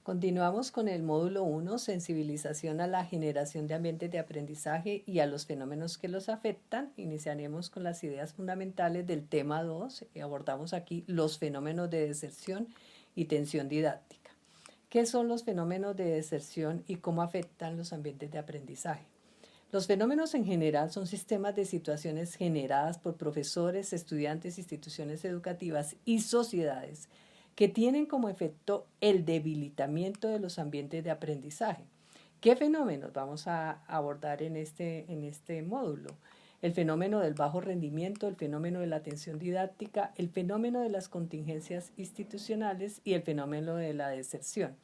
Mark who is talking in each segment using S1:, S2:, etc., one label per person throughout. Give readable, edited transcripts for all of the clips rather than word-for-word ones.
S1: Continuamos con el módulo 1, sensibilización a la generación de ambientes de aprendizaje y a los fenómenos que los afectan. Iniciaremos con las ideas fundamentales del tema 2 y abordamos aquí los fenómenos de deserción y tensión didáctica. ¿Qué son los fenómenos de deserción y cómo afectan los ambientes de aprendizaje? Los fenómenos en general son sistemas de situaciones generadas por profesores, estudiantes, instituciones educativas y sociedades que tienen como efecto el debilitamiento de los ambientes de aprendizaje. ¿Qué fenómenos vamos a abordar en este módulo? El fenómeno del bajo rendimiento, el fenómeno de la tensión didáctica, el fenómeno de las contingencias institucionales y el fenómeno de la deserción.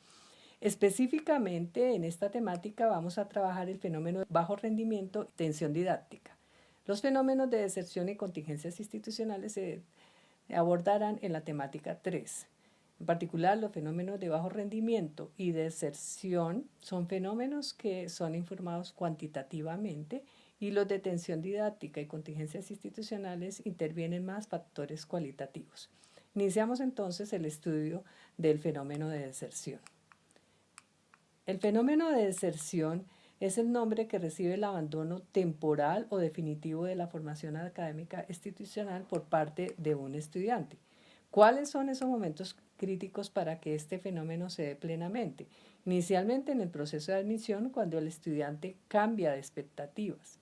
S1: Específicamente en esta temática vamos a trabajar el fenómeno de bajo rendimiento y tensión didáctica. Los fenómenos de deserción y contingencias institucionales se abordarán en la temática 3. En particular, los fenómenos de bajo rendimiento y deserción son fenómenos que son informados cuantitativamente y los de tensión didáctica y contingencias institucionales intervienen más factores cualitativos. Iniciamos entonces el estudio del fenómeno de deserción. El fenómeno de deserción es el nombre que recibe el abandono temporal o definitivo de la formación académica institucional por parte de un estudiante. ¿Cuáles son esos momentos críticos para que este fenómeno se dé plenamente? Inicialmente en el proceso de admisión, cuando el estudiante cambia de expectativas.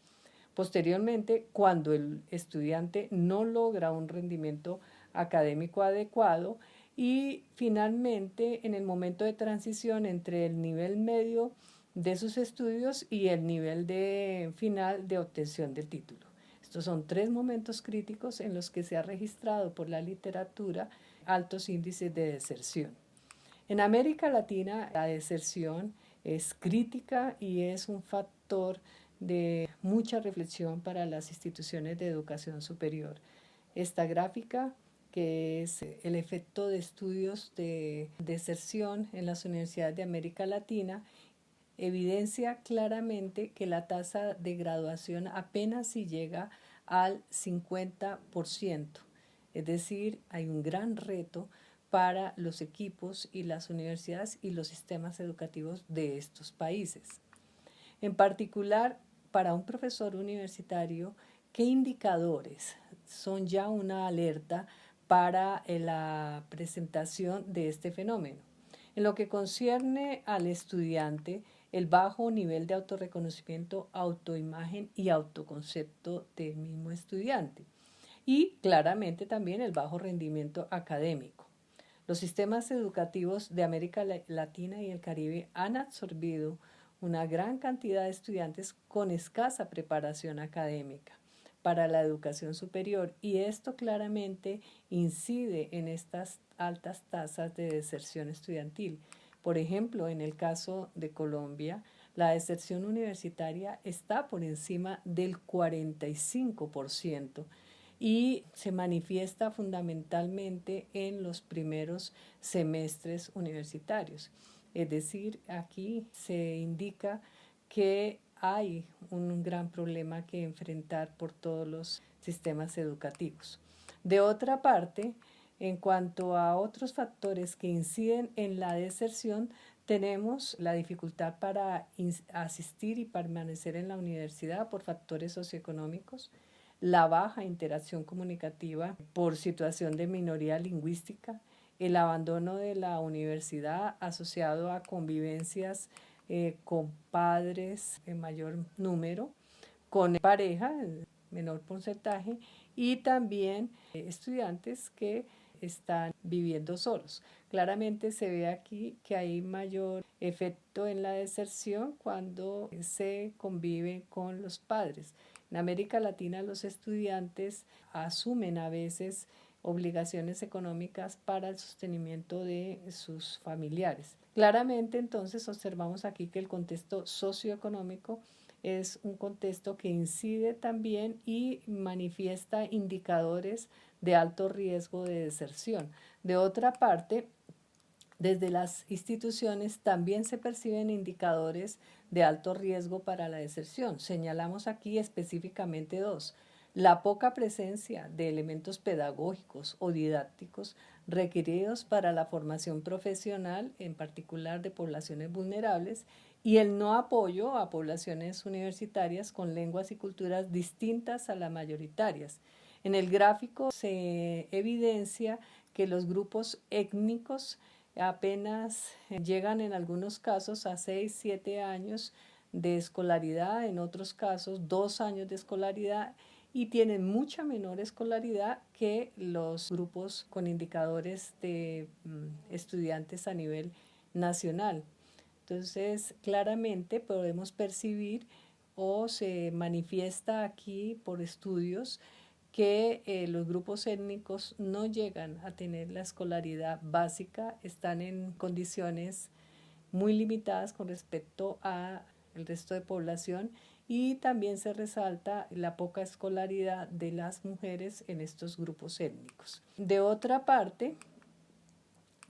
S1: Posteriormente, cuando el estudiante no logra un rendimiento académico adecuado. Y finalmente, en el momento de transición entre el nivel medio de sus estudios y el nivel final de obtención del título. Estos son 3 momentos críticos en los que se ha registrado por la literatura altos índices de deserción. En América Latina, la deserción es crítica y es un factor de mucha reflexión para las instituciones de educación superior. Esta gráfica, que es el efecto de estudios de deserción en las universidades de América Latina, evidencia claramente que la tasa de graduación apenas si llega al 50%. Es decir, hay un gran reto para los equipos y las universidades y los sistemas educativos de estos países. En particular, para un profesor universitario, ¿qué indicadores son ya una alerta para la presentación de este fenómeno? En lo que concierne al estudiante, el bajo nivel de autorreconocimiento, autoimagen y autoconcepto del mismo estudiante. Y claramente también el bajo rendimiento académico. Los sistemas educativos de América Latina y el Caribe han absorbido una gran cantidad de estudiantes con escasa preparación académica para la educación superior y esto claramente incide en estas altas tasas de deserción estudiantil. Por ejemplo, en el caso de Colombia, la deserción universitaria está por encima del 45% y se manifiesta fundamentalmente en los primeros semestres universitarios. Es decir, aquí se indica que hay un gran problema que enfrentar por todos los sistemas educativos. De otra parte, en cuanto a otros factores que inciden en la deserción, tenemos la dificultad para asistir y permanecer en la universidad por factores socioeconómicos, la baja interacción comunicativa por situación de minoría lingüística, el abandono de la universidad asociado a convivencias con padres en mayor número, con pareja en menor porcentaje y también estudiantes que están viviendo solos. Claramente se ve aquí que hay mayor efecto en la deserción cuando se convive con los padres. En América Latina los estudiantes asumen a veces obligaciones económicas para el sostenimiento de sus familiares. Claramente entonces observamos aquí que el contexto socioeconómico es un contexto que incide también y manifiesta indicadores de alto riesgo de deserción. De otra parte, desde las instituciones también se perciben indicadores de alto riesgo para la deserción. Señalamos aquí específicamente 2. la poca presencia de elementos pedagógicos o didácticos requeridos para la formación profesional, en particular de poblaciones vulnerables, y el no apoyo a poblaciones universitarias con lenguas y culturas distintas a las mayoritarias. En el gráfico se evidencia que los grupos étnicos apenas llegan en algunos casos a 6, 7 años de escolaridad, en otros casos 2 años de escolaridad, y tienen mucha menor escolaridad que los grupos con indicadores de estudiantes a nivel nacional. Entonces, claramente podemos percibir o se manifiesta aquí por estudios que los grupos étnicos no llegan a tener la escolaridad básica, están en condiciones muy limitadas con respecto al resto de población, y también se resalta la poca escolaridad de las mujeres en estos grupos étnicos. De otra parte,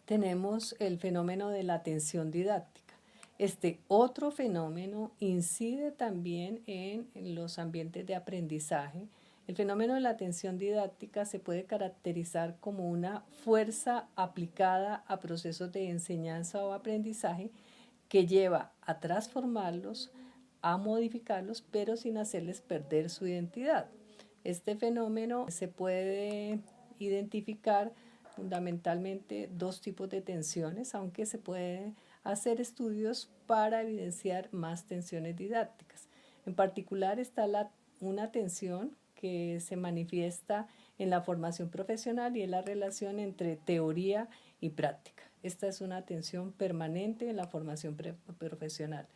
S1: tenemos el fenómeno de la atención didáctica. Este otro fenómeno incide también en los ambientes de aprendizaje. El fenómeno de la atención didáctica se puede caracterizar como una fuerza aplicada a procesos de enseñanza o aprendizaje que lleva a transformarlos, a modificarlos, pero sin hacerles perder su identidad. Este fenómeno se puede identificar fundamentalmente dos tipos de tensiones, aunque se puede hacer estudios para evidenciar más tensiones didácticas. En particular está una tensión que se manifiesta en la formación profesional y en la relación entre teoría y práctica. Esta es una tensión permanente en la formación profesional.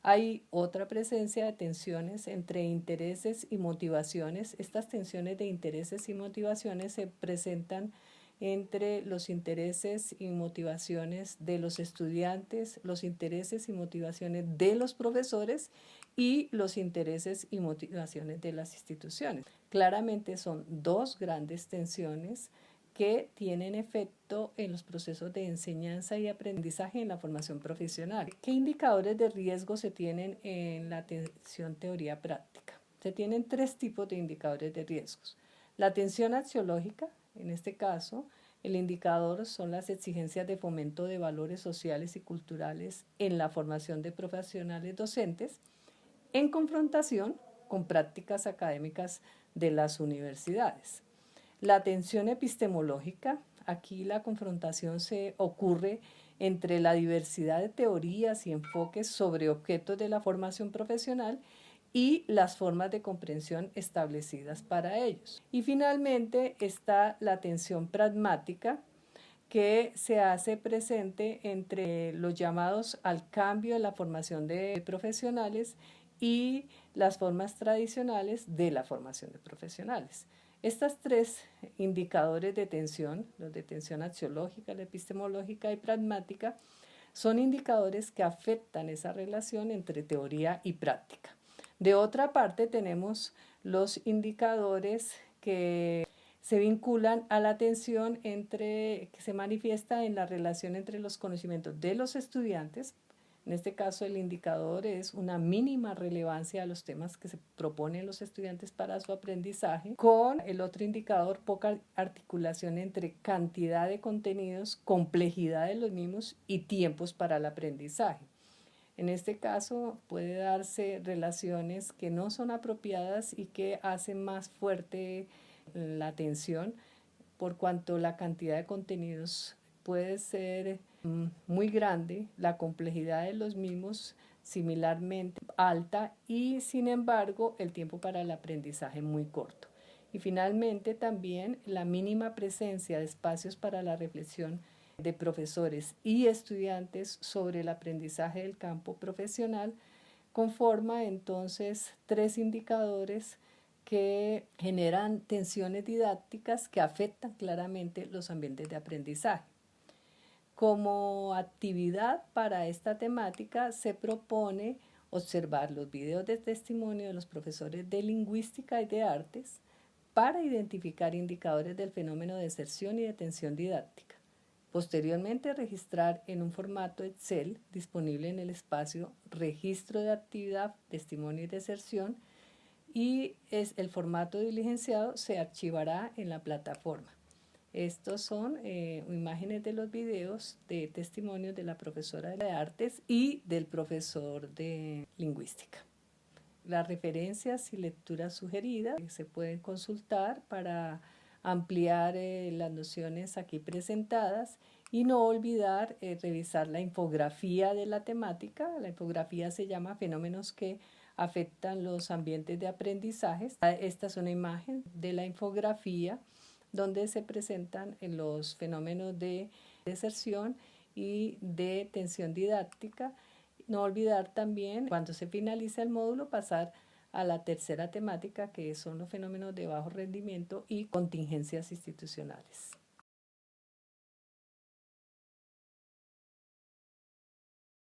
S1: Hay otra presencia de tensiones entre intereses y motivaciones. Estas tensiones de intereses y motivaciones se presentan entre los intereses y motivaciones de los estudiantes, los intereses y motivaciones de los profesores y los intereses y motivaciones de las instituciones. Claramente son dos grandes tensiones que tienen efecto en los procesos de enseñanza y aprendizaje en la formación profesional. ¿Qué indicadores de riesgo se tienen en la atención teoría práctica? Se tienen tres tipos de indicadores de riesgos. La atención axiológica, en este caso, el indicador son las exigencias de fomento de valores sociales y culturales en la formación de profesionales docentes en confrontación con prácticas académicas de las universidades. La atención epistemológica, aquí la confrontación se ocurre entre la diversidad de teorías y enfoques sobre objetos de la formación profesional y las formas de comprensión establecidas para ellos. Y finalmente está la atención pragmática, que se hace presente entre los llamados al cambio en la formación de profesionales y las formas tradicionales de la formación de profesionales. Estas tres indicadores de tensión, los de tensión axiológica, la epistemológica y pragmática, son indicadores que afectan esa relación entre teoría y práctica. De otra parte, tenemos los indicadores que se vinculan a la tensión que se manifiesta en la relación entre los conocimientos de los estudiantes. En este caso, el indicador es una mínima relevancia a los temas que se proponen los estudiantes para su aprendizaje, con el otro indicador, poca articulación entre cantidad de contenidos, complejidad de los mismos y tiempos para el aprendizaje. En este caso puede darse relaciones que no son apropiadas y que hacen más fuerte la tensión, por cuanto la cantidad de contenidos puede ser muy grande, la complejidad de los mismos similarmente alta y sin embargo el tiempo para el aprendizaje muy corto. Y finalmente también la mínima presencia de espacios para la reflexión de profesores y estudiantes sobre el aprendizaje del campo profesional conforma entonces tres indicadores que generan tensiones didácticas que afectan claramente los ambientes de aprendizaje. Como actividad para esta temática se propone observar los videos de testimonio de los profesores de lingüística y de artes para identificar indicadores del fenómeno de deserción y de tensión didáctica. Posteriormente, registrar en un formato Excel disponible en el espacio Registro de actividad, testimonio y deserción, y el formato diligenciado se archivará en la plataforma. Estos son imágenes de los videos de testimonios de la profesora de artes y del profesor de lingüística. Las referencias y lecturas sugeridas se pueden consultar para ampliar las nociones aquí presentadas y no olvidar revisar la infografía de la temática. La infografía se llama Fenómenos que afectan los ambientes de aprendizaje. Esta es una imagen de la infografía donde se presentan los fenómenos de deserción y de tensión didáctica. No olvidar también, cuando se finaliza el módulo, pasar a la tercera temática, que son los fenómenos de bajo rendimiento y contingencias institucionales.